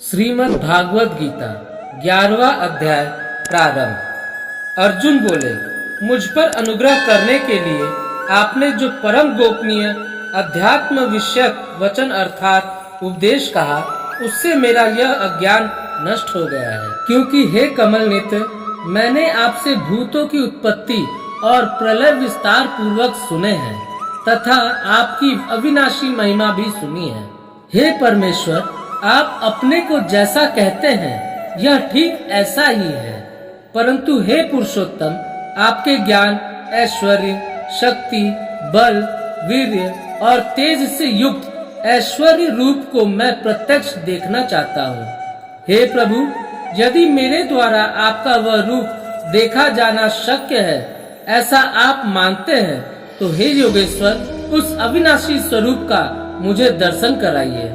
श्रीमद् भागवत गीता 11वां अध्याय प्रारंभ। अर्जुन बोले, मुझ पर अनुग्रह करने के लिए आपने जो परम गोपनीय अध्यात्म विषयक वचन अर्थात उपदेश कहा, उससे मेरा यह अज्ञान नष्ट हो गया है। क्योंकि हे कमल नेत्र, मैंने आपसे भूतों की उत्पत्ति और प्रलय विस्तार पूर्वक सुने हैं तथा आपकी अविनाशी महिमा भी सुनी है। हे परमेश्वर, आप अपने को जैसा कहते हैं यह ठीक ऐसा ही है, परंतु हे पुरुषोत्तम, आपके ज्ञान, ऐश्वर्य, शक्ति, बल, वीर्य और तेज से युक्त ऐश्वर्य रूप को मैं प्रत्यक्ष देखना चाहता हूँ। हे प्रभु, यदि मेरे द्वारा आपका वह रूप देखा जाना शक्य है, ऐसा आप मानते हैं, तो हे योगेश्वर, उस अविनाशी स्वरूप का मुझे दर्शन कराइए।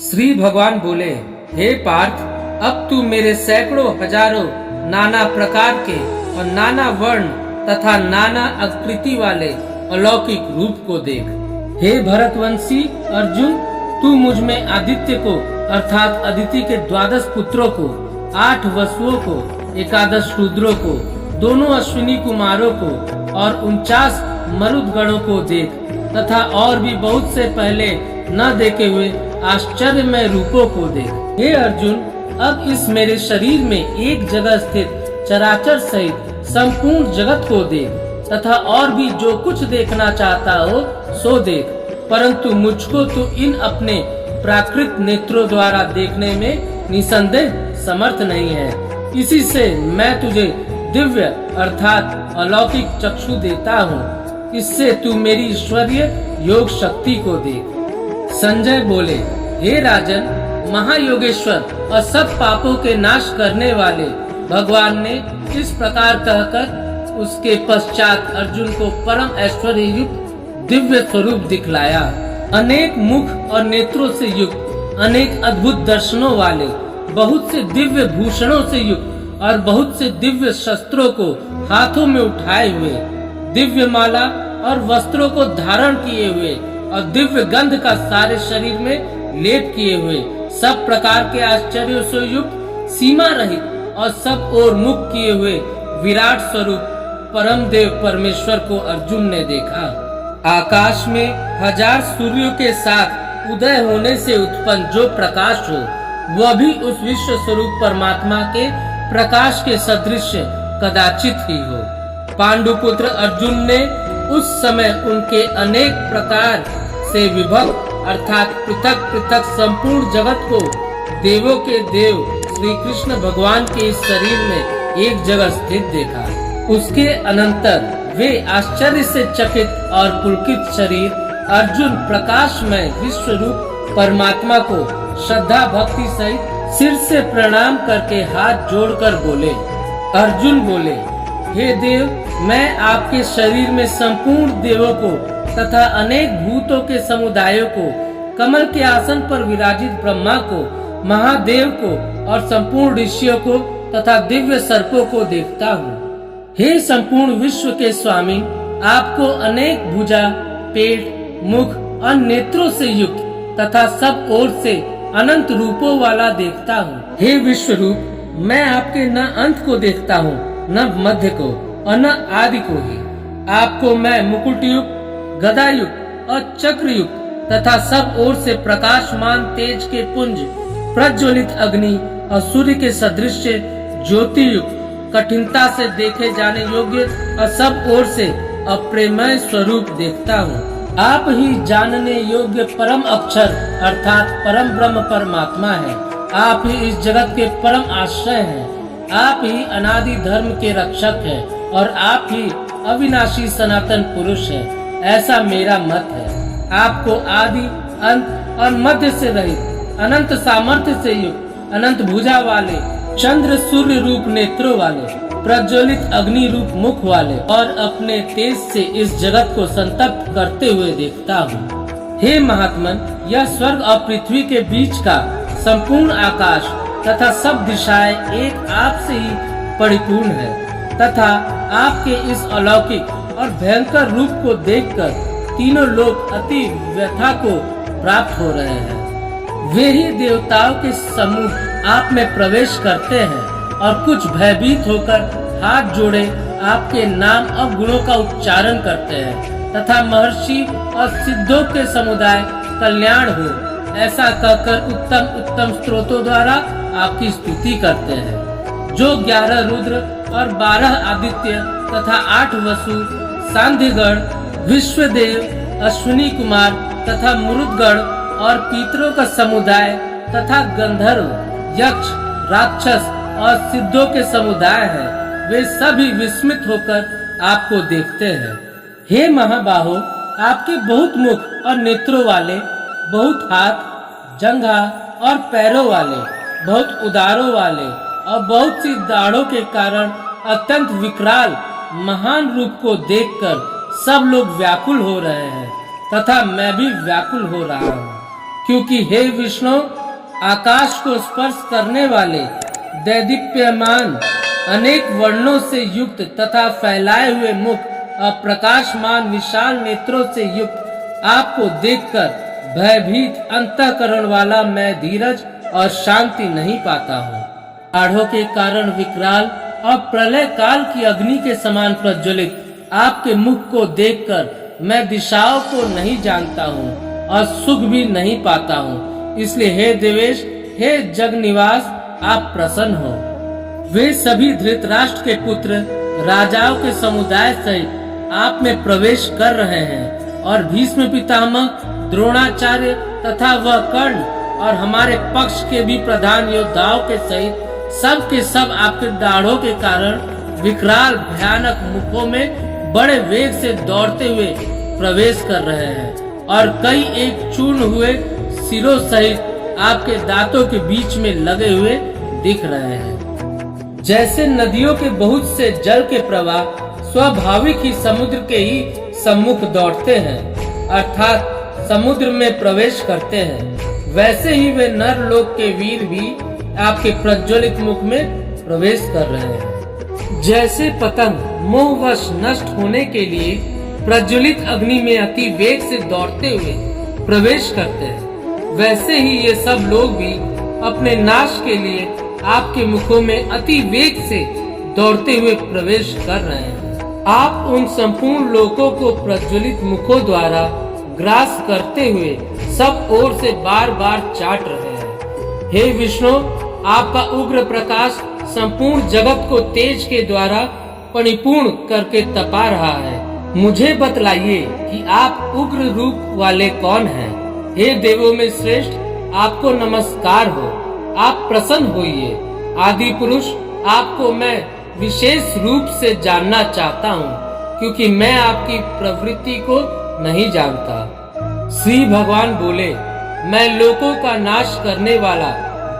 श्री भगवान बोले, हे पार्थ, अब तू मेरे सैकड़ों हजारों नाना प्रकार के और नाना वर्ण तथा नाना आकृति वाले अलौकिक रूप को देख। हे भरतवंशी अर्जुन, तू मुझ में आदित्य को अर्थात अदिति के 12 पुत्रों को, 8 वसुओं को, 11 शूद्रों को, दोनों अश्विनी कुमारों को और 49 मरुदगणों को देख तथा और भी बहुत से पहले न देखे हुए आश्चर्यमय रूपों को देख। हे अर्जुन, अब इस मेरे शरीर में एक जगह स्थित चराचर सहित संपूर्ण जगत को देख तथा और भी जो कुछ देखना चाहता हो सो देख, परंतु मुझको तो इन अपने प्राकृत नेत्रों द्वारा देखने में निसंदेह समर्थ नहीं है। इसी से मैं तुझे दिव्य अर्थात अलौकिक चक्षु देता हूँ, इससे तू मेरी ईश्वरीय योग शक्ति को देख। संजय बोले, हे राजन, महायोगेश्वर और सब पापों के नाश करने वाले भगवान ने इस प्रकार कहकर उसके पश्चात अर्जुन को परम ऐश्वर्य युक्त दिव्य स्वरूप दिखलाया। अनेक मुख और नेत्रों से युक्त, अनेक अद्भुत दर्शनों वाले, बहुत से दिव्य भूषणों से युक्त और बहुत से दिव्य शस्त्रों को हाथों में उठाए हुए, दिव्य माला और वस्त्रों को धारण किए हुए और दिव्य गंध का सारे शरीर में लेप किए हुए, सब प्रकार के आश्चर्यों से युक्त, सीमा रहित और सब ओर मुख किए हुए विराट स्वरूप परम देव परमेश्वर को अर्जुन ने देखा। आकाश में 1000 सूर्यों के साथ उदय होने से उत्पन्न जो प्रकाश हो, वह भी उस विश्व स्वरूप परमात्मा के प्रकाश के सदृश कदाचित ही हो। पांडुपुत्र अर्जुन ने उस समय उनके अनेक प्रकार से विभक्त अर्थात पृथक पृथक संपूर्ण जगत को देवों के देव श्री कृष्ण भगवान के इस शरीर में एक जगह स्थित देखा। उसके अनंतर वे आश्चर्य से चकित और पुलकित शरीर अर्जुन प्रकाशमय विश्व रूप परमात्मा को श्रद्धा भक्ति सहित सिर से प्रणाम करके हाथ जोड़कर बोले। अर्जुन बोले, हे देव, मैं आपके शरीर में संपूर्ण देवों को तथा अनेक भूतों के समुदायों को, कमल के आसन पर विराजित ब्रह्मा को, महादेव को और संपूर्ण ऋषियों को तथा दिव्य सर्पों को देखता हूँ। हे संपूर्ण विश्व के स्वामी, आपको अनेक भुजा, पेट, मुख और नेत्रों से युक्त तथा सब ओर से अनंत रूपों वाला देखता हूँ। हे विश्व रूप, मैं आपके न अंत को देखता हूँ, न मध्य को और न आदि को ही। आपको मैं मुकुट युक्त, गदा युक्त और चक्र युक्त तथा सब ओर से प्रकाशमान तेज के पुंज, प्रज्वलित अग्नि और सूर्य के सदृश ज्योति युक्त, कठिनता से देखे जाने योग्य और सब ओर से अप्रेमय स्वरूप देखता हूँ। आप ही जानने योग्य परम अक्षर अर्थात परम ब्रह्म परमात्मा है। आप ही इस जगत के परम आश्रय हैं। आप ही अनादि धर्म के रक्षक हैं और आप ही अविनाशी सनातन पुरुष हैं। ऐसा मेरा मत है। आपको आदि, अंत और मध्य से रहित, अनंत सामर्थ्य से युक्त, अनंत भुजा वाले, चंद्र सूर्य रूप नेत्रों वाले, प्रज्वलित अग्नि रूप मुख वाले और अपने तेज से इस जगत को संतप्त करते हुए देखता हूँ। हे महात्मन, यह स्वर्ग और पृथ्वी के बीच का संपूर्ण आकाश तथा सब दिशाएं एक आप से ही परिपूर्ण है तथा आपके इस अलौकिक और भयंकर रूप को देखकर तीनों लोग अति व्यथा को प्राप्त हो रहे हैं। वे ही देवताओं के समूह आप में प्रवेश करते हैं और कुछ भयभीत होकर हाथ जोड़े आपके नाम और गुणों का उच्चारण करते हैं तथा महर्षि और सिद्धों के समुदाय कल्याण हो ऐसा कहकर उत्तम उत्तम स्त्रोतों द्वारा आपकी स्तुति करते हैं। जो 11 रुद्र और 12 आदित्य तथा 8 वसु, सांध्यगण, विश्वदेव, अश्विनी कुमार तथा मुरुदगण और पितरों का समुदाय तथा गंधर्व, यक्ष, राक्षस और सिद्धों के समुदाय है, वे सभी विस्मित होकर आपको देखते हैं। हे महाबाहो, आपके बहुत मुख और नेत्रों वाले, बहुत हाथ, जंघा और पैरों वाले, बहुत उदारों वाले और बहुत सी दाढ़ों के कारण अत्यंत विकराल महान रूप को देखकर सब लोग व्याकुल हो रहे हैं तथा मैं भी व्याकुल हो रहा हूँ, क्योंकि हे विष्णु, आकाश को स्पर्श करने वाले दैदीप्यमान अनेक वर्णों से युक्त तथा फैलाए हुए मुख और प्रकाशमान विशाल नेत्रों से युक्त आपको देखकर भयभीत अंतःकरण वाला मैं धीरज और शांति नहीं पाता हूँ। दाढ़ों के कारण विकराल और प्रलय काल की अग्नि के समान प्रज्वलित आपके मुख को देखकर मैं दिशाओं को नहीं जानता हूँ और सुख भी नहीं पाता हूँ। इसलिए हे देवेश, हे जगनिवास, आप प्रसन्न हो। वे सभी धृतराष्ट्र के पुत्र राजाओं के समुदाय सहित आप में प्रवेश कर रहे हैं और भीष्म पितामह, द्रोणाचार्य तथा वह कर्ण और हमारे पक्ष के भी प्रधान योद्धाओं के सहित सब के सब आपके दाढ़ों के कारण विकराल भयानक मुखों में बड़े वेग से दौड़ते हुए प्रवेश कर रहे हैं और कई एक चूर्ण हुए सिरों सहित आपके दांतों के बीच में लगे हुए दिख रहे हैं। जैसे नदियों के बहुत से जल के प्रवाह स्वाभाविक ही समुद्र के ही सम्मुख दौड़ते हैं, अर्थात समुद्र में प्रवेश करते हैं, वैसे ही वे नर लोक के वीर भी आपके प्रज्वलित मुख में प्रवेश कर रहे हैं। जैसे पतंग मोहवश नष्ट होने के लिए प्रज्वलित अग्नि में अति वेग से दौड़ते हुए प्रवेश करते हैं, वैसे ही ये सब लोग भी अपने नाश के लिए आपके मुखों में अति वेग से दौड़ते हुए प्रवेश कर रहे हैं। आप उन संपूर्ण लोकों को प्रज्वलित मुखों द्वारा ग्रास करते हुए सब ओर से बार बार चाट रहे हैं। हे विष्णु, आपका उग्र प्रकाश संपूर्ण जगत को तेज के द्वारा परिपूर्ण करके तपा रहा है। मुझे बतलाइए कि आप उग्र रूप वाले कौन हैं? हे देवों में श्रेष्ठ, आपको नमस्कार हो, आप प्रसन्न होइए। आदि पुरुष, आपको मैं विशेष रूप से जानना चाहता हूँ, क्योंकि मैं आपकी प्रवृत्ति को नहीं जानता। श्री भगवान बोले, मैं लोकों का नाश करने वाला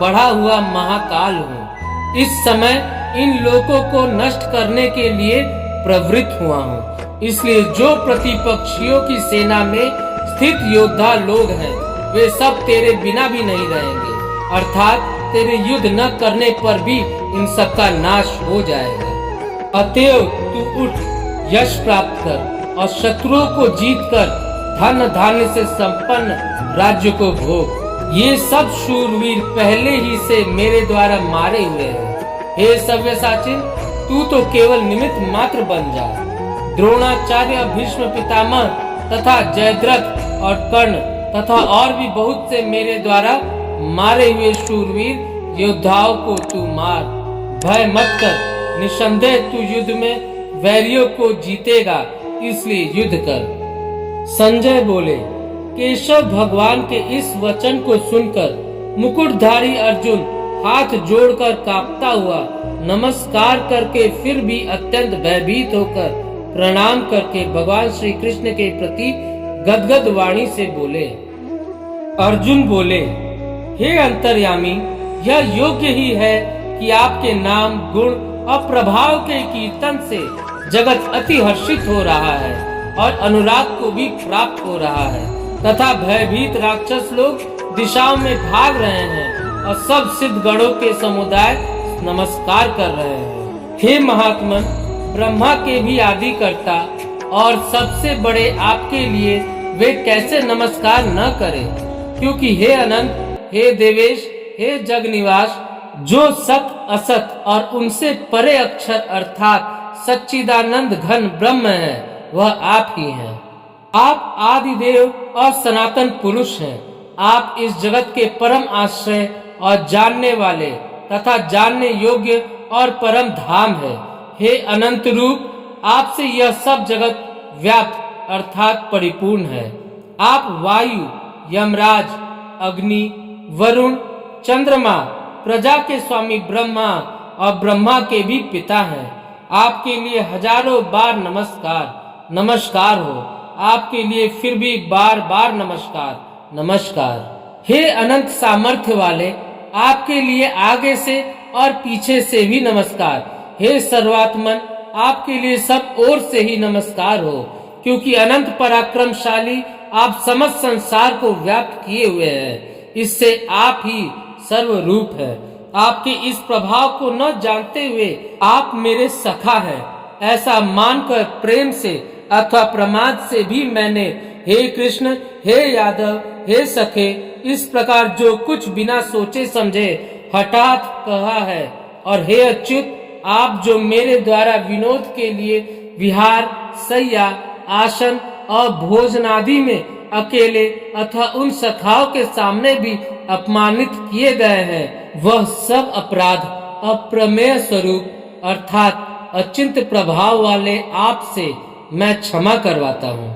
बढ़ा हुआ महाकाल हूँ। इस समय इन लोकों को नष्ट करने के लिए प्रवृत्त हुआ हूँ। इसलिए जो प्रतिपक्षियों की सेना में स्थित योद्धा लोग हैं, वे सब तेरे बिना भी नहीं रहेंगे, अर्थात तेरे युद्ध न करने पर भी इन सब का नाश हो जाएगा। अतएव तू उठ, यश प्राप्त कर और शत्रुओं को जीतकर धन धान्य से संपन्न राज्य को भोग। ये सब शूरवीर पहले ही से मेरे द्वारा मारे हुए हैं। हे सव्यसाची, तू तो केवल निमित्त मात्र बन जा। द्रोणाचार्य, भीष्म पितामह तथा जयद्रथ और कर्ण तथा और भी बहुत से मेरे द्वारा मारे हुए शूरवीर योद्धाओं को तू मार। भय मत कर, निसंदेह तू युद्ध में वैरियों को जीतेगा, इसलिए युद्ध कर। संजय बोले, केशव भगवान के इस वचन को सुनकर मुकुटधारी अर्जुन हाथ जोड़कर कांपता हुआ नमस्कार करके फिर भी अत्यंत भयभीत होकर प्रणाम करके भगवान श्री कृष्ण के प्रति गदगद वाणी से बोले। अर्जुन बोले, हे अंतर्यामी, यह योग्य ही है कि आपके नाम, गुण और प्रभाव के कीर्तन से जगत अति हर्षित हो रहा है और अनुराग को भी प्राप्त हो रहा है तथा भयभीत राक्षस लोग दिशाओं में भाग रहे हैं और सब सिद्ध गणों के समुदाय नमस्कार कर रहे हैं। हे महात्मन, ब्रह्मा के भी आदि करता और सबसे बड़े आपके लिए वे कैसे नमस्कार न करें, क्योंकि हे अनंत, हे देवेश, हे जगनिवास, जो सत असत और उनसे परे अक्षर अर्थात सच्चिदानंद घन ब्रह्म है, वह आप ही हैं। आप आदिदेव और सनातन पुरुष हैं। आप इस जगत के परम आश्रय और जानने वाले तथा जानने योग्य और परम धाम है। हे अनंत रूप, आपसे यह सब जगत व्याप्त अर्थात परिपूर्ण है। आप वायु, यमराज, अग्नि, वरुण, चंद्रमा, प्रजा के स्वामी ब्रह्मा और ब्रह्मा के भी पिता हैं। आपके लिए हजारों बार नमस्कार, नमस्कार हो। आपके लिए फिर भी बार बार नमस्कार, नमस्कार। हे अनंत सामर्थ्य वाले, आपके लिए आगे से और पीछे से भी नमस्कार। हे सर्वात्मन, आपके लिए सब ओर से ही नमस्कार हो, क्योंकि अनंत पराक्रमशाली आप समस्त संसार को व्याप्त किए हुए हैं। इससे आप ही सर्वरूप है। आपके इस प्रभाव को न जानते हुए आप मेरे सखा हैं, ऐसा मानकर प्रेम से अथवा प्रमाद से भी मैंने हे कृष्ण, हे यादव, हे सखे, इस प्रकार जो कुछ बिना सोचे समझे हठात कहा है। और हे अच्युत, आप जो मेरे द्वारा विनोद के लिए विहार, सैया, आसन और भोजनादि में अकेले अथवा उन सखाओं के सामने भी अपमानित किए गए हैं, वह सब अपराध अप्रमेय स्वरूप अर्थात अचिंत प्रभाव वाले आपसे मैं क्षमा करवाता हूँ।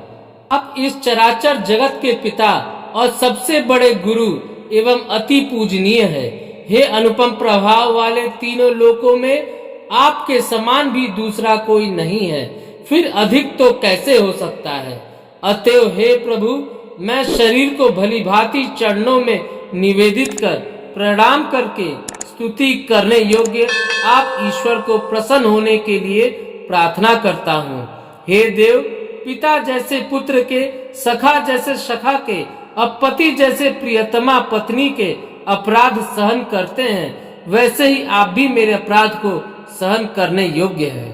आप इस चराचर जगत के पिता और सबसे बड़े गुरु एवं अति पूजनीय है। हे अनुपम प्रभाव वाले, तीनों लोकों में आपके समान भी दूसरा कोई नहीं है, फिर अधिक तो कैसे हो सकता है। अतएव हे प्रभु, मैं शरीर को भली भांति चरणों में निवेदित कर प्रणाम करके स्तुति करने योग्य आप ईश्वर को प्रसन्न होने के लिए प्रार्थना करता हूँ। हे देव, पिता जैसे पुत्र के, सखा जैसे सखा के, अब पति जैसे प्रियतमा पत्नी के अपराध सहन करते हैं, वैसे ही आप भी मेरे अपराध को सहन करने योग्य हैं।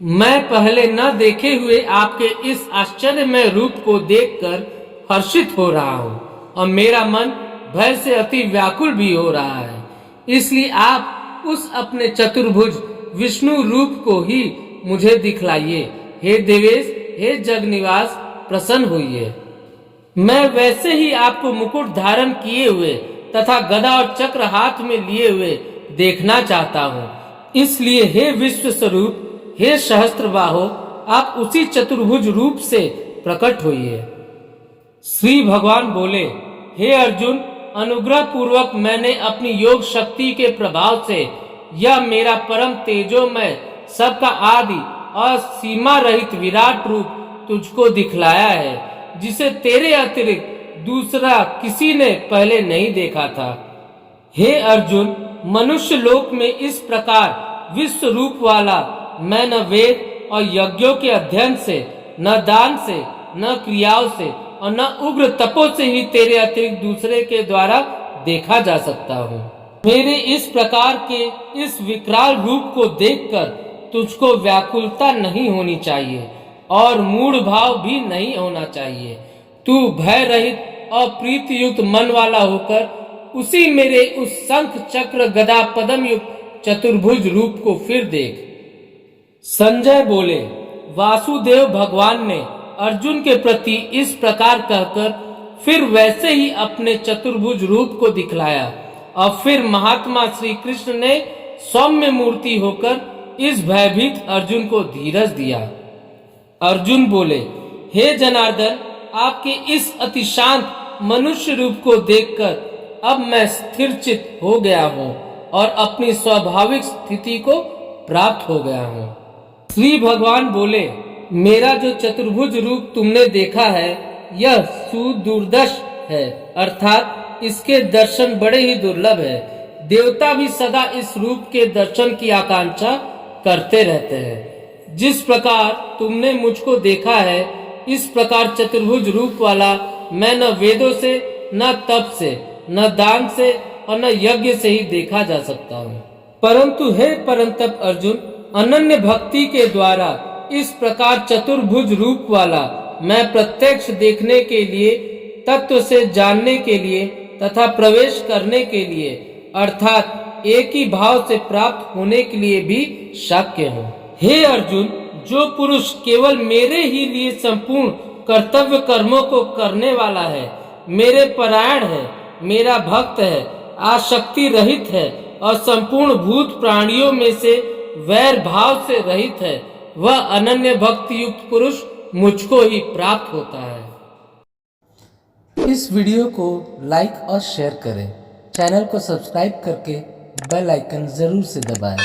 मैं पहले न देखे हुए आपके इस आश्चर्यमय रूप को देखकर हर्षित हो रहा हूँ और मेरा मन भय से अति व्याकुल भी हो रहा है। इसलिए आप उस अपने चतुर्भुज विष्णु रूप को ही मुझे दिखलाइए। हे देवेश, हे जगनिवास, प्रसन्न होइए। मैं वैसे ही आपको मुकुट धारण किए हुए तथा गदा और चक्र हाथ में लिए हुए देखना चाहता हूँ। इसलिए हे विश्व स्वरूप, हे सहस्त्रबाहो, आप उसी चतुर्भुज रूप से प्रकट होइए। श्री भगवान बोले, हे अर्जुन, अनुग्रह पूर्वक मैंने अपनी योग शक्ति के प्रभाव से यह मेरा परम तेजोमय सबका आदि और सीमा रहित विराट रूप तुझको दिखलाया है, जिसे तेरे अतिरिक्त दूसरा किसी ने पहले नहीं देखा था। हे अर्जुन, मनुष्य लोक में इस प्रकार विश्व रूप वाला मैं न वेद और यज्ञों के अध्ययन से, न दान से, न क्रियाओं से और न उग्र तपो से ही तेरे अतिरिक्त दूसरे के द्वारा देखा जा सकता हूँ। मेरे इस प्रकार के इस विकराल रूप को देखकर तुझको व्याकुलता नहीं होनी चाहिए और मूढ़ भाव भी नहीं होना चाहिए। तू भय रहित और प्रीति युक्त मन वाला होकर उसी मेरे उस शंख चक्र गदा पद्म युक्त चतुर्भुज रूप को फिर देख। संजय बोले, वासुदेव भगवान ने अर्जुन के प्रति इस प्रकार कहकर फिर वैसे ही अपने चतुर्भुज रूप को दिखलाया और फिर महात्मा श्री कृष्ण ने सौम्य मूर्ति होकर इस भयभीत अर्जुन को धीरज दिया। अर्जुन बोले, हे जनार्दन, आपके इस अति शांत मनुष्य रूप को देखकर अब मैं स्थिरचित हो गया हूँ और अपनी स्वाभाविक स्थिति को प्राप्त हो गया हूँ। श्री भगवान बोले, मेरा जो चतुर्भुज रूप तुमने देखा है यह सुदुर्दश है, अर्थात इसके दर्शन बड़े ही दुर्लभ है। देवता भी सदा इस रूप के दर्शन की आकांक्षा करते रहते हैं। जिस प्रकार तुमने मुझको देखा है, इस प्रकार चतुर्भुज रूप वाला मैं न वेदों से, न तप से, न दान से और न यज्ञ से ही देखा जा सकता हूँ। परंतु हे परंतप अर्जुन, अनन्य भक्ति के द्वारा इस प्रकार चतुर्भुज रूप वाला मैं प्रत्यक्ष देखने के लिए, तत्व से जानने के लिए तथा प्रवेश करने के लिए अर्थात एक ही भाव से प्राप्त होने के लिए भी शक्य हो। हे अर्जुन, जो पुरुष केवल मेरे ही लिए संपूर्ण कर्तव्य कर्मों को करने वाला है, मेरे परायण है, मेरा भक्त है, आसक्ति रहित है और संपूर्ण भूत प्राणियों में से वैर भाव से रहित है, वह अनन्य भक्ति युक्त पुरुष मुझको ही प्राप्त होता है। इस वीडियो को लाइक और शेयर करें। चैनल को सब्सक्राइब करके बेल आइकन जरूर से दबाएं।